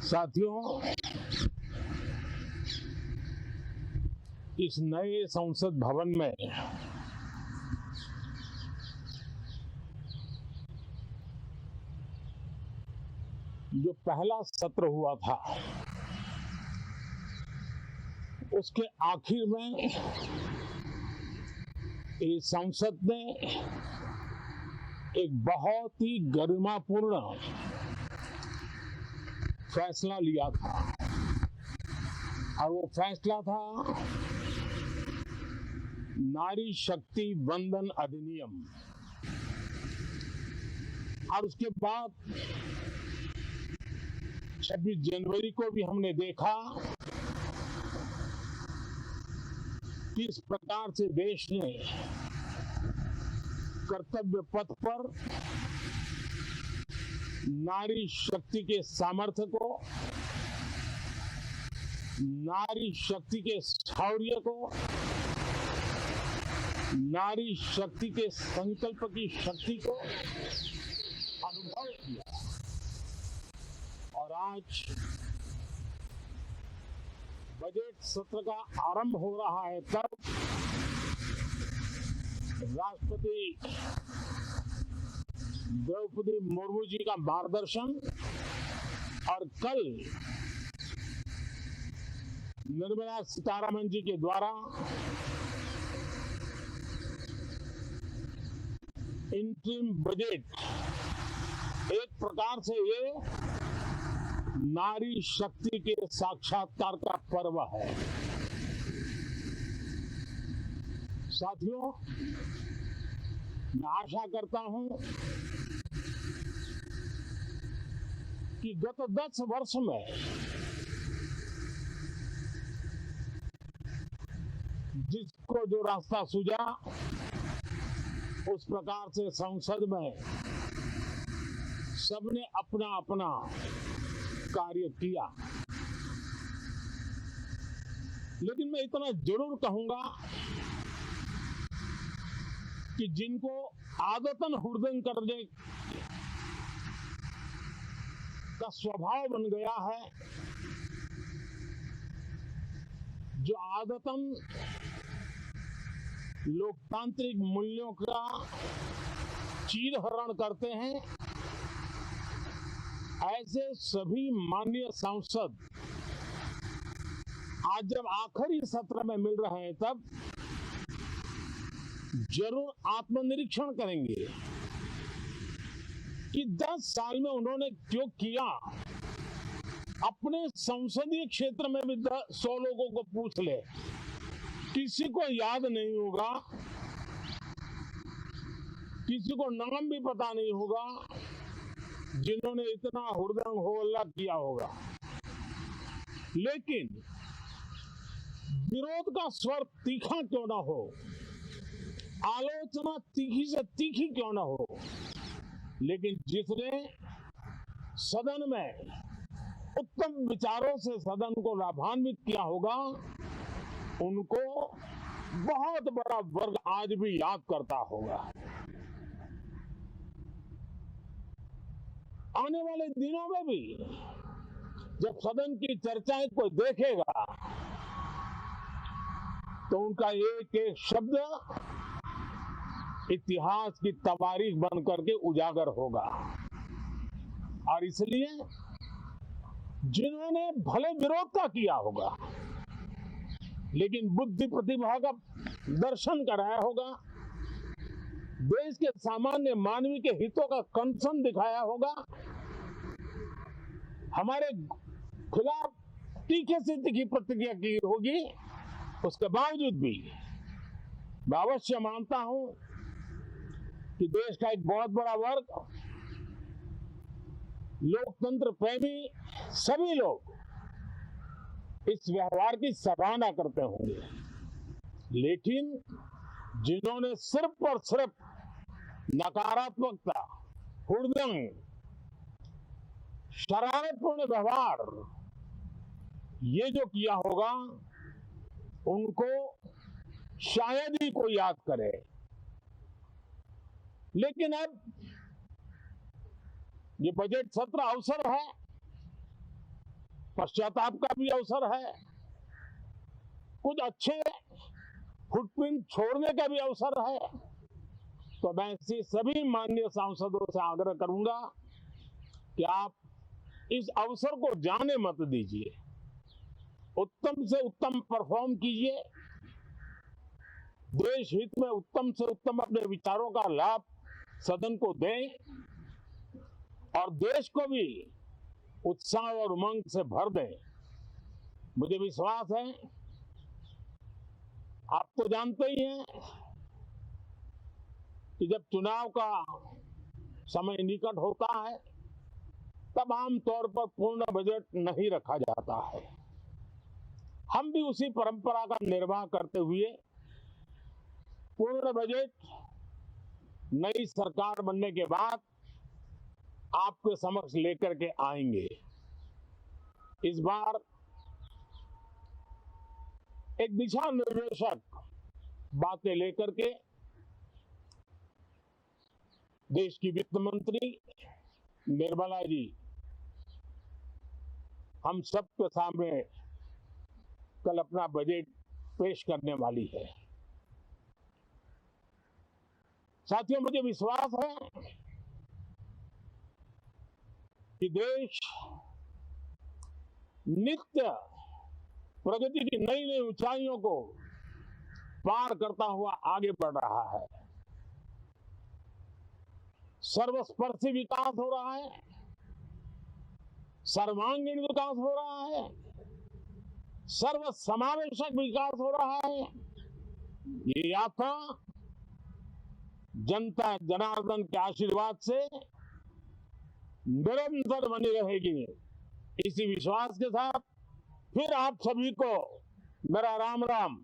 साथियों, इस नए संसद भवन में जो पहला सत्र हुआ था, उसके आखिर में इस संसद ने एक बहुत ही गरिमापूर्ण फैसला लिया था और वो फैसला था नारी शक्ति वंदन अधिनियम। और उसके बाद 26 जनवरी को भी हमने देखा किस प्रकार से देश ने कर्तव्य पथ पर नारी शक्ति के सामर्थ्य को, नारी शक्ति के शौर्य को, नारी शक्ति के संकल्प की शक्ति को अनुभव किया। और आज बजट सत्र का आरंभ हो रहा है, तब राष्ट्रपति द्रौपदी मुर्मू जी का मार्गदर्शन और कल निर्मला सीतारमण जी के द्वारा इंटरिम बजट एक प्रकार से ये नारी शक्ति के साक्षात्कार का पर्व है। साथियों, मैं आशा करता हूं कि गत 10 वर्ष में जिसको जो रास्ता सूझा, उस प्रकार से संसद में सबने अपना अपना कार्य किया। लेकिन मैं इतना जरूर कहूंगा कि जिनको आदतन हुड़दंग करने का स्वभाव बन गया है, जो आदतन लोकतांत्रिक मूल्यों का चीरहरण करते हैं, ऐसे सभी माननीय सांसद आज जब आखिरी सत्र में मिल रहे हैं, तब जरूर आत्मनिरीक्षण करेंगे कि 10 साल में उन्होंने जो किया। अपने संसदीय क्षेत्र में भी 100 लोगों को पूछ ले, किसी को याद नहीं होगा, किसी को नाम भी पता नहीं होगा जिन्होंने इतना हुड़दंग हो हल्ला किया होगा। लेकिन विरोध का स्वर तीखा क्यों ना हो, आलोचना तीखी से तीखी क्यों ना हो, लेकिन जिसने सदन में उत्तम विचारों से सदन को लाभान्वित किया होगा, उनको बहुत बड़ा वर्ग आज भी याद करता होगा। आने वाले दिनों में भी जब सदन की चर्चाएं कोई देखेगा, तो उनका एक एक शब्द इतिहास की तवारीख बन करके उजागर होगा। और इसलिए जिन्होंने भले विरोध का किया होगा, लेकिन बुद्धि प्रतिभा का दर्शन कराया होगा, देश के सामान्य मानवी के हितों का कंसर्न दिखाया होगा, हमारे खिलाफ तीखे से तीखी प्रतिक्रिया की होगी, उसके बावजूद भी मैं अवश्य मानता हूं कि देश का एक बहुत बड़ा वर्ग, लोकतंत्र प्रेमी सभी लोग इस व्यवहार की सराहना करते होंगे। लेकिन जिन्होंने सिर्फ और सिर्फ नकारात्मकता, हुड़दंग, शरारतपूर्ण व्यवहार ये जो किया होगा, उनको शायद ही कोई याद करे। लेकिन अब ये बजट सत्र अवसर है पश्चाताप का भी अवसर है, कुछ अच्छे फुटप्रिंट छोड़ने का भी अवसर है। तो मैं ऐसी सभी माननीय सांसदों से आग्रह करूंगा कि आप इस अवसर को जाने मत दीजिए, उत्तम से उत्तम परफॉर्म कीजिए, देश हित में उत्तम से उत्तम अपने विचारों का लाभ सदन को दें और देश को भी उत्साह और उमंग से भर दें। मुझे विश्वास है, आप तो जानते ही हैं कि जब चुनाव का समय निकट होता है तब आमतौर पर पूर्ण बजट नहीं रखा जाता है। हम भी उसी परंपरा का निर्वाह करते हुए पूर्ण बजट नई सरकार बनने के बाद आपके समक्ष लेकर के आएंगे। इस बार एक दिशा निर्देशक बातें लेकर के देश की वित्त मंत्री निर्मला जी हम सबके सामने कल अपना बजट पेश करने वाली है। साथियों, मुझे विश्वास है कि देश नित्य प्रगति की नई नई ऊंचाइयों को पार करता हुआ आगे बढ़ रहा है। सर्वस्पर्शी विकास हो रहा है, सर्वांगीण विकास हो रहा है, सर्व समावेशक विकास हो रहा है। ये यात्रा जनता जनार्दन के आशीर्वाद से निरंतर बनी रहेगी। इसी विश्वास के साथ फिर आप सभी को मेरा राम राम।